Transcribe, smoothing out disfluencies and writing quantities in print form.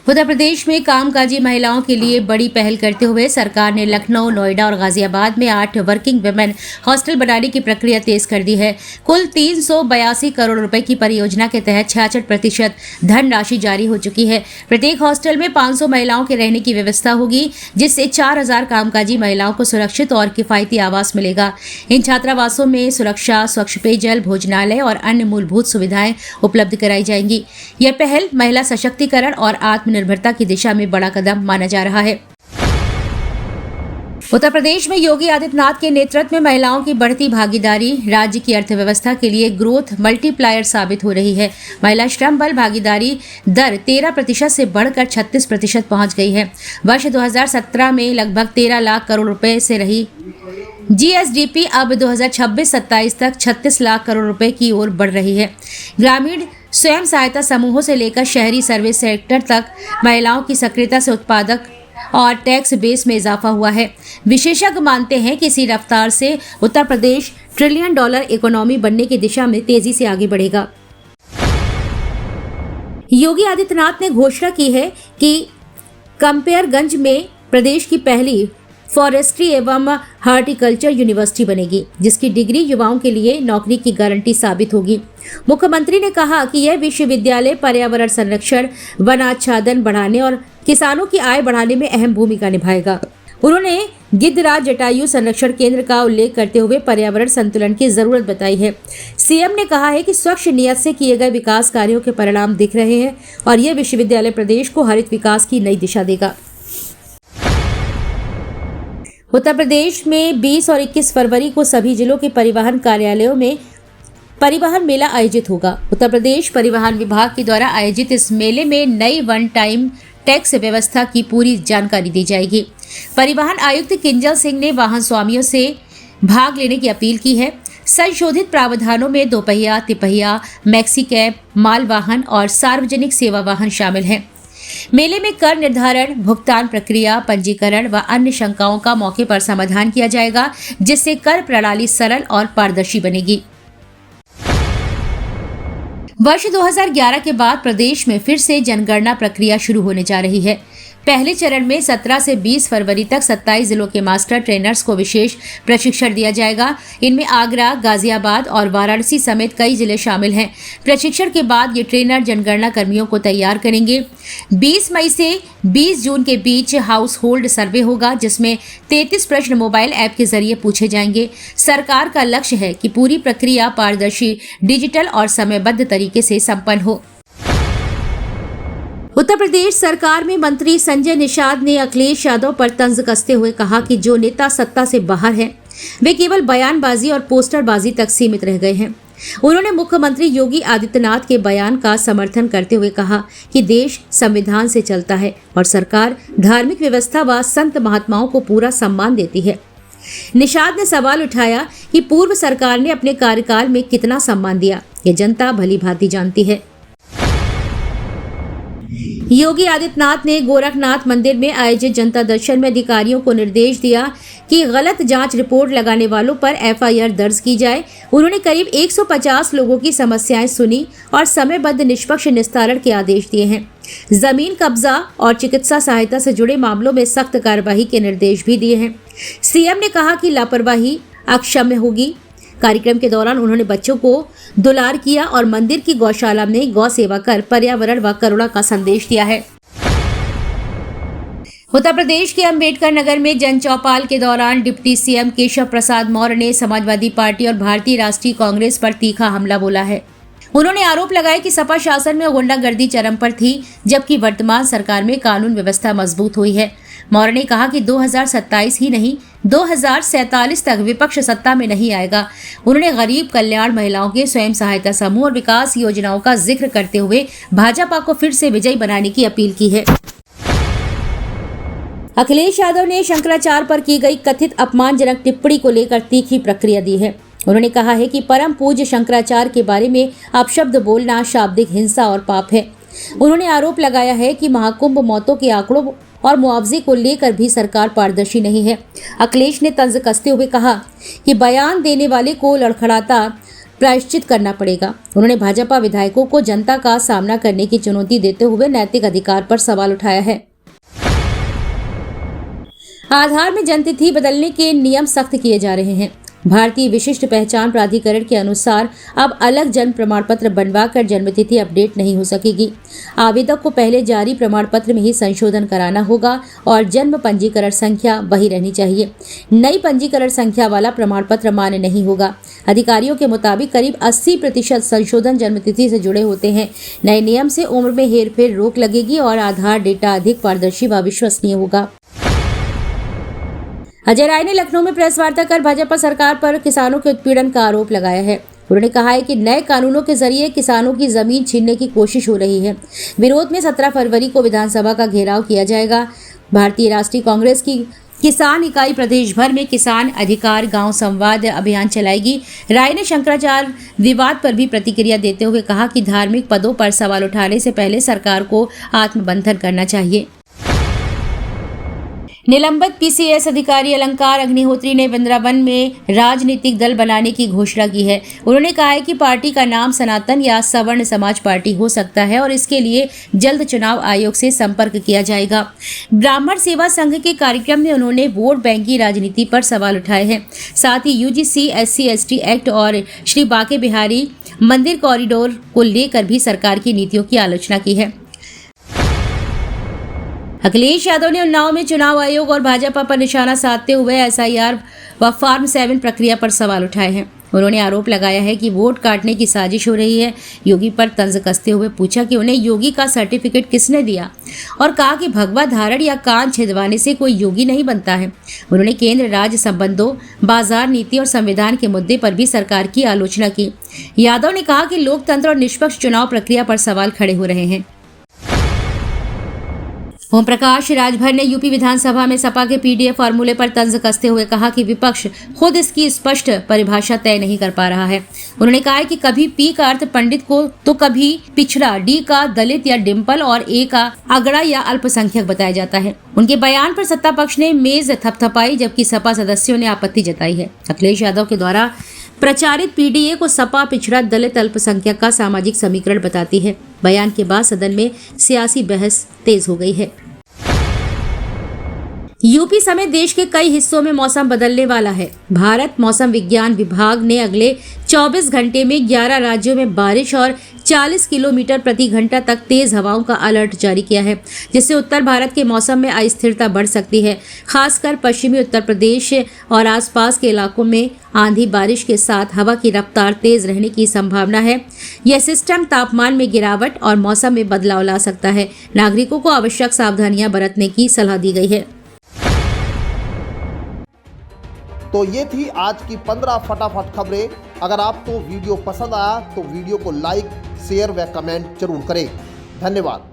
उत्तर प्रदेश में कामकाजी महिलाओं के लिए बड़ी पहल करते हुए सरकार ने लखनऊ, नोएडा और गाजियाबाद में 8 वर्किंग वुमेन हॉस्टल बनाने की प्रक्रिया तेज कर दी है। कुल 382 करोड़ रुपए की परियोजना के तहत 66% धनराशि जारी हो चुकी है। प्रत्येक हॉस्टल में 500 महिलाओं के रहने की व्यवस्था होगी, जिससे 4000 कामकाजी महिलाओं को सुरक्षित और किफायती आवास मिलेगा। इन छात्रावासों में सुरक्षा, स्वच्छ पेयजल, भोजनालय और अन्य मूलभूत सुविधाएं उपलब्ध कराई जाएंगी। यह पहल महिला सशक्तिकरण और आत्मनिर्भरता की दिशा में बड़ा कदम माना जा रहा है। उत्तर प्रदेश में योगी आदित्यनाथ के नेतृत्व में महिलाओं की बढ़ती भागीदारी राज्य की अर्थव्यवस्था के लिए ग्रोथ मल्टीप्लायर साबित हो रही है। महिला श्रम बल भागीदारी दर 13% से बढ़कर 36% पहुंच गई है। वर्ष 2017 में लगभग 13 लाख करोड़ रुपए से रही जीएसडीपी अब 2026-27 तक 36 लाख करोड़ रुपए की ओर बढ़ रही है। ग्रामीण स्वयं सहायता समूहों से लेकर शहरी सर्विस सेक्टर तक महिलाओं की सक्रियता से उत्पादक और टैक्स बेस में इजाफा हुआ है। विशेषज्ञ मानते हैं कि इसी रफ्तार से उत्तर प्रदेश $1 ट्रिलियन इकोनॉमी बनने की दिशा में तेजी से आगे बढ़ेगा। योगी आदित्यनाथ ने घोषणा की है कि कंपेयरगंज में प्रदेश की पहली फॉरेस्ट्री एवं हॉर्टिकल्चर यूनिवर्सिटी बनेगी, जिसकी डिग्री युवाओं के लिए नौकरी की गारंटी साबित होगी। मुख्यमंत्री ने कहा कि यह विश्वविद्यालय पर्यावरण संरक्षण, वनाच्छादन बढ़ाने और किसानों की आय बढ़ाने में अहम भूमिका निभाएगा। उन्होंने गिद्धराज जटायु संरक्षण केंद्र का उल्लेख करते हुए पर्यावरण संतुलन की जरूरत बताई है। सीएम ने कहा है कि स्वच्छ नियत से किए गए विकास कार्यों के परिणाम दिख रहे हैं और यह विश्वविद्यालय प्रदेश को हरित विकास की नई दिशा देगा। उत्तर प्रदेश में 20 और 21 फरवरी को सभी जिलों के परिवहन कार्यालयों में परिवहन मेला आयोजित होगा। उत्तर प्रदेश परिवहन विभाग के द्वारा आयोजित इस मेले में नई वन टाइम टैक्स व्यवस्था की पूरी जानकारी दी जाएगी। परिवहन आयुक्त किंजल सिंह ने वाहन स्वामियों से भाग लेने की अपील की है। संशोधित प्रावधानों में दोपहिया, तिपहिया, मैक्सी कैब, माल वाहन और सार्वजनिक सेवा वाहन शामिल हैं। मेले में कर निर्धारण, भुगतान प्रक्रिया, पंजीकरण व अन्य शंकाओं का मौके पर समाधान किया जाएगा, जिससे कर प्रणाली सरल और पारदर्शी बनेगी। वर्ष 2011 के बाद प्रदेश में फिर से जनगणना प्रक्रिया शुरू होने जा रही है। पहले चरण में 17 से 20 फरवरी तक 27 जिलों के मास्टर ट्रेनर्स को विशेष प्रशिक्षण दिया जाएगा। इनमें आगरा, गाजियाबाद और वाराणसी समेत कई जिले शामिल हैं। प्रशिक्षण के बाद ये ट्रेनर जनगणना कर्मियों को तैयार करेंगे। 20 मई से 20 जून के बीच हाउस होल्ड सर्वे होगा, जिसमें 33 प्रश्न मोबाइल ऐप के जरिए पूछे जाएंगे। सरकार का लक्ष्य है कि पूरी प्रक्रिया पारदर्शी, डिजिटल और समयबद्ध तरीके से संपन्न हो। उत्तर प्रदेश सरकार में मंत्री संजय निषाद ने अखिलेश यादव पर तंज कसते हुए कहा कि जो नेता सत्ता से बाहर हैं, वे केवल बयानबाजी और पोस्टरबाजी तक सीमित रह गए हैं। उन्होंने मुख्यमंत्री योगी आदित्यनाथ के बयान का समर्थन करते हुए कहा कि देश संविधान से चलता है और सरकार धार्मिक व्यवस्था व संत महात्माओं को पूरा सम्मान देती है। निषाद ने सवाल उठाया कि पूर्व सरकार ने अपने कार्यकाल में कितना सम्मान दिया, ये जनता भली भांति जानती है। योगी आदित्यनाथ ने गोरखनाथ मंदिर में आयोजित जनता दर्शन में अधिकारियों को निर्देश दिया कि गलत जांच रिपोर्ट लगाने वालों पर एफआईआर दर्ज की जाए। उन्होंने करीब 150 लोगों की समस्याएं सुनी और समयबद्ध निष्पक्ष निस्तारण के आदेश दिए हैं। जमीन कब्जा और चिकित्सा सहायता से जुड़े मामलों में सख्त कार्यवाही के निर्देश भी दिए हैं। सीएम ने कहा कि लापरवाही अक्षम्य होगी। कार्यक्रम के दौरान उन्होंने बच्चों को दुलार किया और मंदिर की गौशाला में गौ सेवा कर पर्यावरण व करुणा का संदेश दिया है। उत्तर प्रदेश के अंबेडकर नगर में जन चौपाल के दौरान डिप्टी सीएम केशव प्रसाद मौर्य ने समाजवादी पार्टी और भारतीय राष्ट्रीय कांग्रेस पर तीखा हमला बोला है। उन्होंने आरोप लगाया कि सपा शासन में गुंडागर्दी चरम पर थी, जबकि वर्तमान सरकार में कानून व्यवस्था मजबूत हुई है। मौर्य ने कहा कि 2027 ही नहीं, 2047 तक विपक्ष सत्ता में नहीं आएगा। उन्होंने गरीब कल्याण, महिलाओं के स्वयं सहायता समूह और विकास योजनाओं का जिक्र करते हुए भाजपा को फिर से विजयी बनाने की अपील की है। अखिलेश यादव ने शंकराचार्य पर की गई कथित अपमानजनक टिप्पणी को लेकर तीखी प्रतिक्रिया दी है। उन्होंने कहा है कि परम पूज्य शंकराचार्य के बारे में अपशब्द बोलना शाब्दिक हिंसा और पाप है। उन्होंने आरोप लगाया है कि महाकुंभ मौतों के आंकड़ों और मुआवजे को लेकर भी सरकार पारदर्शी नहीं है। अखिलेश ने तंज कसते हुए कहा कि बयान देने वाले को लड़खड़ाता प्रायश्चित करना पड़ेगा। उन्होंने भाजपा विधायकों को जनता का सामना करने की चुनौती देते हुए नैतिक अधिकार पर सवाल उठाया है। आधार में जन्मतिथि बदलने के नियम सख्त किए जा रहे हैं। भारतीय विशिष्ट पहचान प्राधिकरण के अनुसार अब अलग जन्म प्रमाण पत्र बनवाकर जन्मतिथि अपडेट नहीं हो सकेगी। आवेदक को पहले जारी प्रमाण पत्र में ही संशोधन कराना होगा और जन्म पंजीकरण संख्या वही रहनी चाहिए। नई पंजीकरण संख्या वाला प्रमाण पत्र मान्य नहीं होगा। अधिकारियों के मुताबिक करीब 80% संशोधन जन्मतिथि से जुड़े होते हैं। नए नियम से उम्र में हेरफेर रोक लगेगी और आधार डेटा अधिक पारदर्शी व विश्वसनीय होगा। अजय राय ने लखनऊ में प्रेस वार्ता कर भाजपा सरकार पर किसानों के उत्पीड़न का आरोप लगाया है। उन्होंने कहा है कि नए कानूनों के जरिए किसानों की जमीन छीनने की कोशिश हो रही है। विरोध में 17 फरवरी को विधानसभा का घेराव किया जाएगा। भारतीय राष्ट्रीय कांग्रेस की किसान इकाई प्रदेश भर में किसान अधिकार गांव संवाद अभियान चलाएगी। राय ने शंकराचार्य विवाद पर भी प्रतिक्रिया देते हुए कहा कि धार्मिक पदों पर सवाल उठाने से पहले सरकार को आत्मबंधन करना चाहिए। निलंबित पीसीएस अधिकारी अलंकार अग्निहोत्री ने वृंदावन में राजनीतिक दल बनाने की घोषणा की है। उन्होंने कहा है कि पार्टी का नाम सनातन या सवर्ण समाज पार्टी हो सकता है और इसके लिए जल्द चुनाव आयोग से संपर्क किया जाएगा। ब्राह्मण सेवा संघ के कार्यक्रम में उन्होंने वोट बैंक की राजनीति पर सवाल उठाए हैं। साथ ही यूजीसी SC/ST एक्ट और श्री बांके बिहारी मंदिर कॉरिडोर को लेकर भी सरकार की नीतियों की आलोचना की है। अखिलेश यादव ने उन्नाव में चुनाव आयोग और भाजपा पर निशाना साधते हुए SIR व फॉर्म 7 प्रक्रिया पर सवाल उठाए हैं। उन्होंने आरोप लगाया है कि वोट काटने की साजिश हो रही है। योगी पर तंज कसते हुए पूछा कि उन्हें योगी का सर्टिफिकेट किसने दिया और कहा कि भगवा धारण या कान छिदवाने से कोई योगी नहीं बनता है। उन्होंने केंद्र राज्य संबंधों, बाजार नीति और संविधान के मुद्दे पर भी सरकार की आलोचना की। यादव ने कहा कि लोकतंत्र और निष्पक्ष चुनाव प्रक्रिया पर सवाल खड़े हो रहे हैं। ओम प्रकाश राजभर ने यूपी विधानसभा में सपा के PDF फार्मूले पर तंज कसते हुए कहा कि विपक्ष खुद इसकी स्पष्ट परिभाषा तय नहीं कर पा रहा है। उन्होंने कहा है कि कभी P का अर्थ पंडित को तो कभी पिछड़ा, D का दलित या डिम्पल और A का अगड़ा या अल्पसंख्यक बताया जाता है। उनके बयान पर सत्ता पक्ष ने मेज थपथपाई जबकि सपा सदस्यों ने आपत्ति जताई है। अखिलेश यादव के द्वारा प्रचारित PDA को सपा पिछड़ा दलित अल्पसंख्यक का सामाजिक समीकरण बताती है। बयान के बाद सदन में सियासी बहस तेज हो गई है। यूपी समेत देश के कई हिस्सों में मौसम बदलने वाला है। भारत मौसम विज्ञान विभाग ने अगले 24 घंटे में 11 राज्यों में बारिश और 40 किलोमीटर प्रति घंटा तक तेज हवाओं का अलर्ट जारी किया है, जिससे उत्तर भारत के मौसम में अस्थिरता बढ़ सकती है। खासकर पश्चिमी उत्तर प्रदेश और आसपास के इलाकों में आंधी बारिश के साथ हवा की रफ्तार तेज रहने की संभावना है। यह सिस्टम तापमान में गिरावट और मौसम में बदलाव ला सकता है। नागरिकों को आवश्यक सावधानियां बरतने की सलाह दी गई है। तो ये थी आज की 15 फटाफट खबरें। अगर आपको वीडियो पसंद आया तो वीडियो को लाइक, शेयर व कमेंट जरूर करें। धन्यवाद।